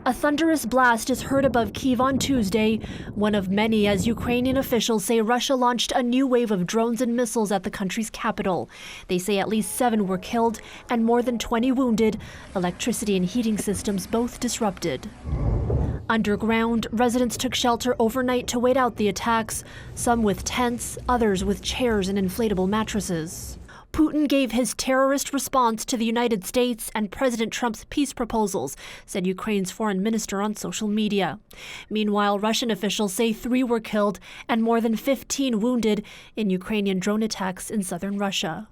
A thunderous blast is heard above Kyiv on Tuesday, one of many as Ukrainian officials say Russia launched a new wave of drones and missiles at the country's capital. They say at least 7 were killed and more than 20 wounded, electricity and heating systems both disrupted. Underground, residents took shelter overnight to wait out the attacks, some with tents, others with chairs and inflatable mattresses. Putin gave his terrorist response to the United States and President Trump's peace proposals, said Ukraine's foreign minister on social media. Meanwhile, Russian officials say 3 were killed and more than 15 wounded in Ukrainian drone attacks in southern Russia.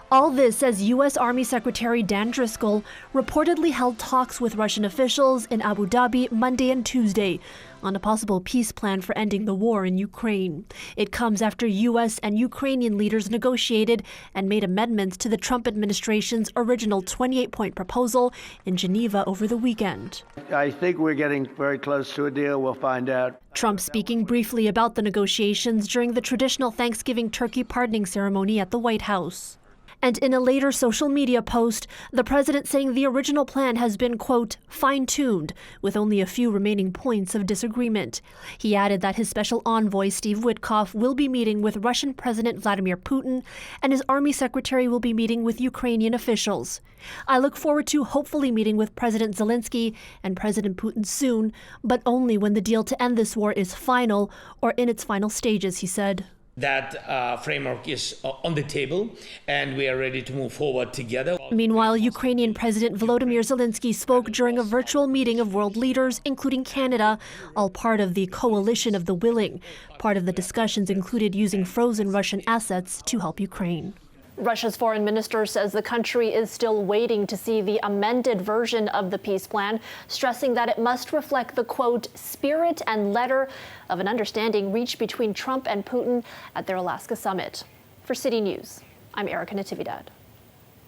All this as U.S. Army Secretary Dan Driscoll reportedly held talks with Russian officials in Abu Dhabi Monday and Tuesday on a possible peace plan for ending the war in Ukraine. It comes after U.S. and Ukrainian leaders negotiated and made amendments to the Trump administration's original 28-point proposal in Geneva over the weekend. I think we're getting very close to a deal. We'll find out. Trump speaking briefly about the negotiations during the traditional Thanksgiving turkey pardoning ceremony at the White House. And in a later social media post, the president saying the original plan has been, quote, fine-tuned, with only a few remaining points of disagreement. He added that his special envoy, Steve Witkoff, will be meeting with Russian President Vladimir Putin, and his army secretary will be meeting with Ukrainian officials. I look forward to hopefully meeting with President Zelensky and President Putin soon, but only when the deal to end this war is final or in its final stages, he said. That framework is on the table, and we are ready to move forward together. Meanwhile, Ukrainian President Volodymyr Zelensky spoke during a virtual meeting of world leaders, including Canada, all part of the coalition of the willing. Part of the discussions included using frozen Russian assets to help Ukraine. Russia's foreign minister says the country is still waiting to see the amended version of the peace plan, stressing that it must reflect the, quote, spirit and letter of an understanding reached between Trump and Putin at their Alaska summit. For City News, I'm Erica Natividad.